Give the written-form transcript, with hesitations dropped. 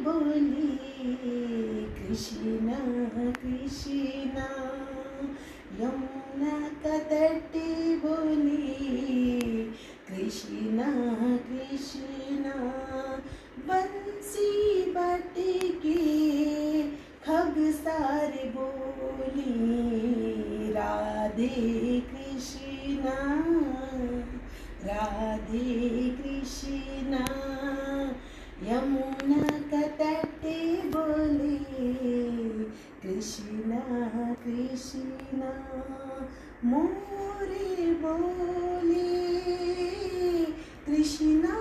बोली कृष्णा कृष्णा, यमुना का तटे बोली कृष्णा कृष्णा, बंसी बाटे के खगसार बोली राधे कृष्णा राधे कृष्णा, यमुना का तटे बोली कृष्णा कृष्णा, मोरे बोले कृष्णा